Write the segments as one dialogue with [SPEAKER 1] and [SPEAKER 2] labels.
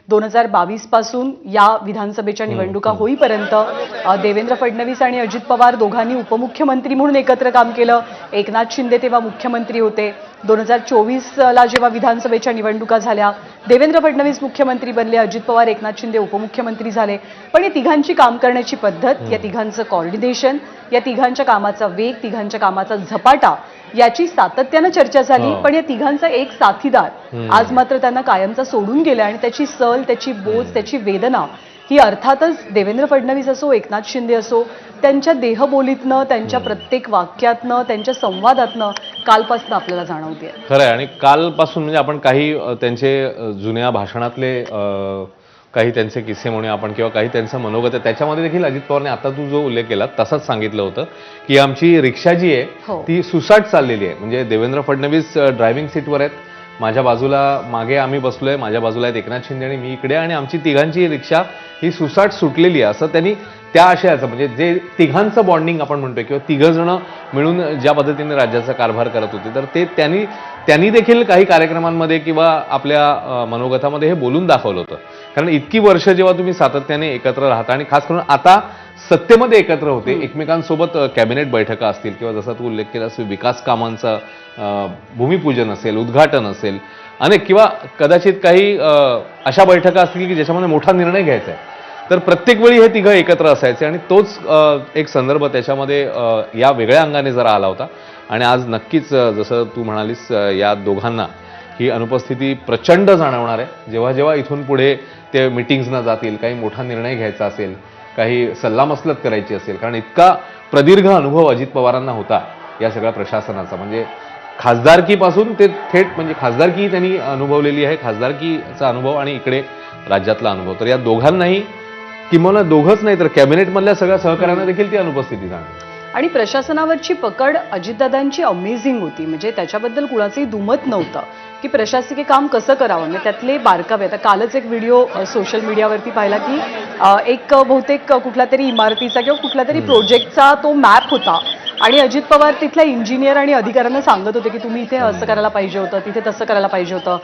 [SPEAKER 1] 2022 पासून या विधानसभेच्या निवडणुका होईपर्यंत देवेंद्र फडणवीस आणि अजित पवार दोघांनी उपमुख्यमंत्री म्हणून एकत्र काम केलं. एकनाथ शिंदे तेव्हा मुख्यमंत्री होते. 2024ला जेव्हा विधानसभेच्या निवडणुका झाल्या, देवेंद्र फडणवीस मुख्यमंत्री बनले, अजित पवार एकनाथ शिंदे उपमुख्यमंत्री झाले. पण या तिघांची काम करण्याची पद्धत, या तिघांचं कॉर्डिनेशन, या तिघांच्या कामाचा वेग, तिघांच्या कामाचा झपाटा याची सातत्यानं चर्चा झाली. पण या तिघांचा एक साथीदार आज मात्र त्यांना कायमचा सोडून गेला आणि त्याची सल, त्याची बोच, त्याची वेदना ही अर्थातच देवेंद्र फडणवीस असो, एकनाथ शिंदे असो, त्यांच्या देहबोलीतनं, त्यांच्या प्रत्येक वाक्यातनं, त्यांच्या संवादातनं कालपासून आपल्याला जाणवते.
[SPEAKER 2] खरं आहे. आणि कालपासून म्हणजे आपण काही त्यांचे जुन्या भाषणातले काही त्यांचे किस्से म्हणूया आपण, किंवा काही त्यांचं मनोगत आहे, त्याच्यामध्ये देखील अजित पवारने आता तू जो उल्लेख केला तसंच सांगितलं होतं की आमची रिक्षा जी आहे ती सुसाट चाललेली आहे. म्हणजे देवेंद्र फडणवीस ड्रायव्हिंग सीटवर आहेत, माझ्या बाजूला मागे आम्ही बसलोय, माझ्या बाजूला आहेत एकनाथ शिंदे आणि मी इकडे, आणि आमची तिघांची रिक्षा ही सुसाट सुटलेली आहे, असं त्यांनी त्या आशयाचं, म्हणजे जे तिघांचं बॉन्डिंग आपण म्हणतोय, किंवा तिघं जण मिळून ज्या पद्धतीने राज्याचा कारभार करत होते, तर ते त्यांनी देखील काही कार्यक्रमांमध्ये किंवा आपल्या मनोगतामध्ये हे बोलून दाखवलं होतं. कारण इतकी वर्ष जेव्हा तुम्ही सातत्याने एकत्र राहता आणि खास करून आता सत्तेमध्ये एकत्र होते, एकमेकांसोबत कॅबिनेट बैठका असतील, किंवा जसा तू उल्लेख केलास विकास कामांचं भूमिपूजन असेल, उद्घाटन असेल, अनेक, किंवा कदाचित काही अशा बैठका असतील की ज्याच्यामध्ये मोठा निर्णय घ्यायचा आहे, तर प्रत्येक वेळी हे तिघं एकत्र असायचे. आणि तोच एक संदर्भ त्याच्यामध्ये या वेगळ्या अंगाने जरा आला होता. आणि आज नक्कीच जसं तू म्हणालीस, या दोघांना ही अनुपस्थिती प्रचंड जाणवणार आहे. जेव्हा जेव्हा इथून पुढे ते मिटिंग्सना जातील, काही मोठा निर्णय घ्यायचा असेल, काही सल्लामसलत करायची असेल, कारण इतका प्रदीर्घ अनुभव अजित पवारांना होता या सगळ्या प्रशासनाचा. म्हणजे खासदारकीपासून ते थेट, म्हणजे खासदारकी त्यांनी अनुभवलेली आहे, खासदारकीचा अनुभव आणि इकडे राज्यातला अनुभव. तर या दोघांनाही, किंवा दोघंच नाही तर कॅबिनेटमधल्या सगळ्या सहकार्यांना देखील ती अनुपस्थिती जाणवली.
[SPEAKER 1] आणि प्रशासनावरची पकड अजितदादांची अमेझिंग होती. म्हणजे त्याच्याबद्दल कुणाचंही दुमत नव्हतं की प्रशासकीय काम कसं करावं. म्हणजे त्यातले बारकावे, आता कालच एक व्हिडिओ सोशल मीडियावरती पाहिला की एक बहुतेक कुठला तरी इमारतीचा किंवा कुठला तरी प्रोजेक्टचा तो मॅप होता, आणि अजित पवार तिथल्या इंजिनियर आणि अधिकाऱ्यांना सांगत होते की तुम्ही इथे असं करायला पाहिजे होतं, तिथे तसं करायला पाहिजे होतं,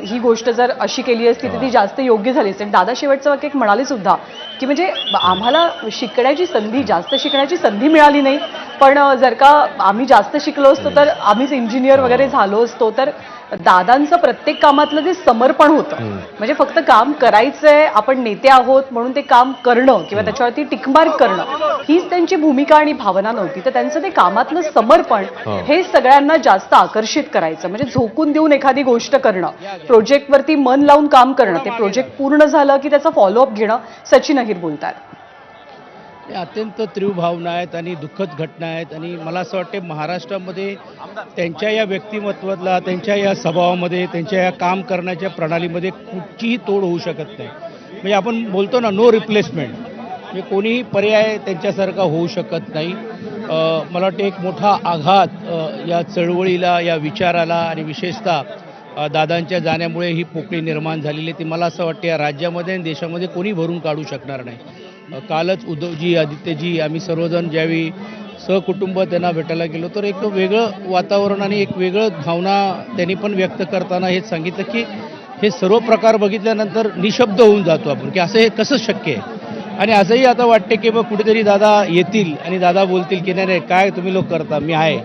[SPEAKER 1] ही गोष्ट जर अशी केली असती तर ती जास्त योग्य झाली असती. आणि दादा शेवटचं वाक्य एक म्हणाले सुद्धा की म्हणजे आम्हाला शिकण्याची संधी, जास्त शिकण्याची संधी मिळाली नाही, पण जर का आम्ही जास्त शिकलो असतो तर आम्हीच इंजिनियर वगैरे झालो असतो. तर दादांचं प्रत्येक कामातलं जे समर्पण होतं, म्हणजे फक्त काम करायचंय, आपण नेते आहोत म्हणून ते काम करणं किंवा त्याच्यावरती टिकमार्क करणं, हीच त्यांची भूमिका आणि भावना नव्हती. तर त्यांचं ते कामातलं समर्पण हे सगळ्यांना जास्त आकर्षित करायचं. म्हणजे झोकून देऊन एखादी गोष्ट करणं, प्रोजेक्टवरती मन लावून काम करणं, ते प्रोजेक्ट पूर्ण झालं की त्याचा फॉलोअप घेणं. सचिन अहिर बोलतात.
[SPEAKER 3] अत्यंत तीव्र भावना आहेत आणि दुःखद घटना आहेत. आणि मला असं वाटते महाराष्ट्रामध्ये त्यांच्या या व्यक्तिमत्वातला, त्यांच्या या स्वभावामध्ये, त्यांच्या या काम करण्याच्या प्रणालीमध्ये कुठचीही तोड होऊ शकत नाही. म्हणजे आपण बोलतो ना, नो रिप्लेसमेंट, म्हणजे कोणीही पर्याय त्यांच्यासारखा होऊ शकत नाही. मला वाटते एक मोठा आघात या चळवळीला, या विचाराला आणि विशेषतः दादांच्या जाण्यामुळे ही पोकळी निर्माण झालेली ती मला असं वाटते या राज्यामध्ये आणि देशामध्ये कोणी भरून काढू शकणार नाही. कालच उद्धवजी, आदित्यजी, आम्ही सर्वजण ज्यावेळी सहकुटुंब त्यांना भेटायला गेलो तर एक वेगळं वातावरण आणि एक वेगळं भावना त्यांनी पण व्यक्त करताना हेच सांगितलं की हे सर्व प्रकार बघितल्यानंतर निशब्द होऊन जातो आपण की असं हे कसं शक्य आहे. आणि असंही आता वाटते की मग कुठेतरी दादा येतील आणि दादा बोलतील की नाही काय तुम्ही लोक करता, मी आहे.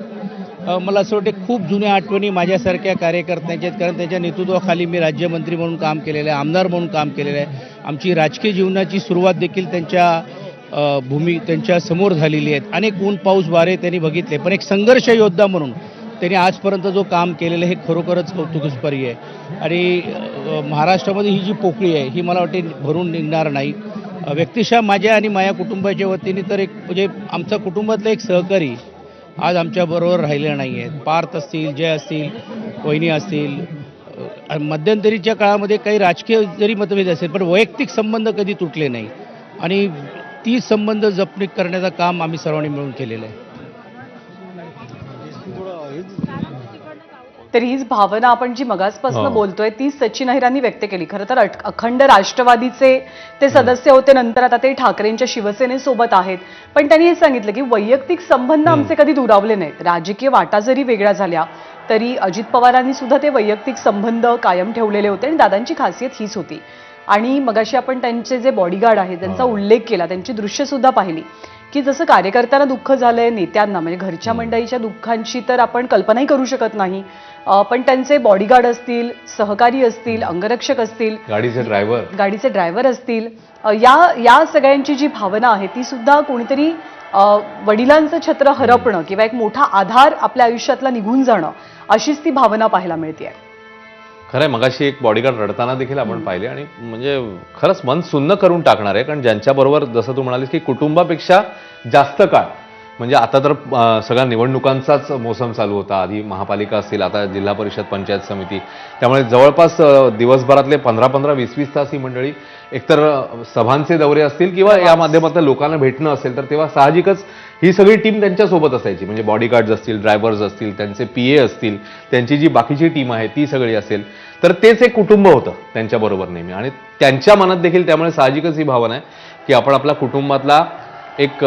[SPEAKER 3] मला असं वाटते खूप जुन्या आठवणी माझ्यासारख्या कार्यकर्त्यांच्या आहेत, कारण त्यांच्या नेतृत्वाखाली मी राज्यमंत्री म्हणून काम केलेलं आहे, आमदार म्हणून काम केलेलं आहे. आमची राजकीय जीवनाची सुरुवात देखील त्यांच्या समोर झालेली आहेत. अनेक ऊन पाऊस वारे त्यांनी बघितले, पण एक संघर्ष योद्धा म्हणून त्यांनी आजपर्यंत जो काम केलेलं हे खरोखरच कौतुकास्पद आहे. आणि महाराष्ट्रामध्ये ही जी पोकळी आहे ही मला वाटते भरून निघणार नाही. व्यक्तिशः माझ्या आणि माझ्या कुटुंबाच्या वतीने तर एक म्हणजे आमचा कुटुंबातला एक सहकारी आज आमच्याबरोबर राहिले नाही आहेत. पार्थ असतील, जय असतील, वहिनी असतील. मध्यंतरीच्या काळामध्ये काही राजकीय जरी मतभेद असेल पण वैयक्तिक संबंध कधी तुटले नाही आणि ती संबंध जपणूक करण्याचं काम आम्ही सर्वांनी मिळून केलेलं आहे.
[SPEAKER 1] तर हीच भावना आपण जी मगासपासून
[SPEAKER 2] हो.
[SPEAKER 1] बोलतोय तीच सचिन अहिरांनी व्यक्त केली. खरं तर अखंड राष्ट्रवादीचे ते सदस्य होते, नंतर आता ते ठाकरेंच्या शिवसेनेसोबत आहेत. पण त्यांनी हे सांगितलं की वैयक्तिक संबंध आमचे कधी दुरावले नाहीत. राजकीय वाटा जरी वेगळ्या झाल्या तरी अजित पवारांनी सुद्धा ते वैयक्तिक संबंध कायम ठेवलेले होते आणि दादांची खासियत हीच होती. आणि मगाशी आपण त्यांचे जे बॉडीगार्ड आहेत त्यांचा उल्लेख केला, त्यांची दृश्य सुद्धा पाहिली की जसं कार्यकर्त्यांना दुःख झालंय, नेत्यांना म्हणजे घरच्या मंडळीच्या दुःखांची तर आपण कल्पनाही करू शकत नाही. पण त्यांचे बॉडीगार्ड असतील, सहकारी असतील, अंगरक्षक असतील, गाडीचे ड्रायव्हर असतील, या सगळ्यांची जी भावना आहे ती सुद्धा कोणीतरी वडिलांचं छत्र हरपणं किंवा एक मोठा आधार आपल्या आयुष्यातला निघून जाणं अशीच ती भावना पाहायला मिळते.
[SPEAKER 2] खरंय, मगाशी एक बॉडीगार्ड रडताना देखील आपण पाहिले आणि म्हणजे खरंच मन सुन्न करून टाकणार आहे. कारण ज्यांच्याबरोबर जसं तू म्हणालीस की कुटुंबापेक्षा जास्त काळ, म्हणजे आता तर सगळ्या निवडणुकांचाच मोसम चालू होता. आधी महापालिका असतील, आता जिल्हा परिषद, पंचायत समिती, त्यामुळे जवळपास दिवसभरातले 15-15, 20-20 तास ही मंडळी एकतर सभांचे दौरे असतील किंवा या माध्यमातून लोकांना भेटणं असेल, तर तेव्हा साहजिकच ही सगळी टीम त्यांच्यासोबत असायची. म्हणजे बॉडीगार्ड्स असतील, ड्रायव्हर्स असतील, त्यांचे PA असतील, त्यांची जी बाकीची टीम आहे ती सगळी असेल, तर तेच एक कुटुंब होतं त्यांच्याबरोबर नेहमी. आणि त्यांच्या मनात देखील त्यामुळे साहजिकच ही भावना आहे की आपण आपल्या कुटुंबातला एक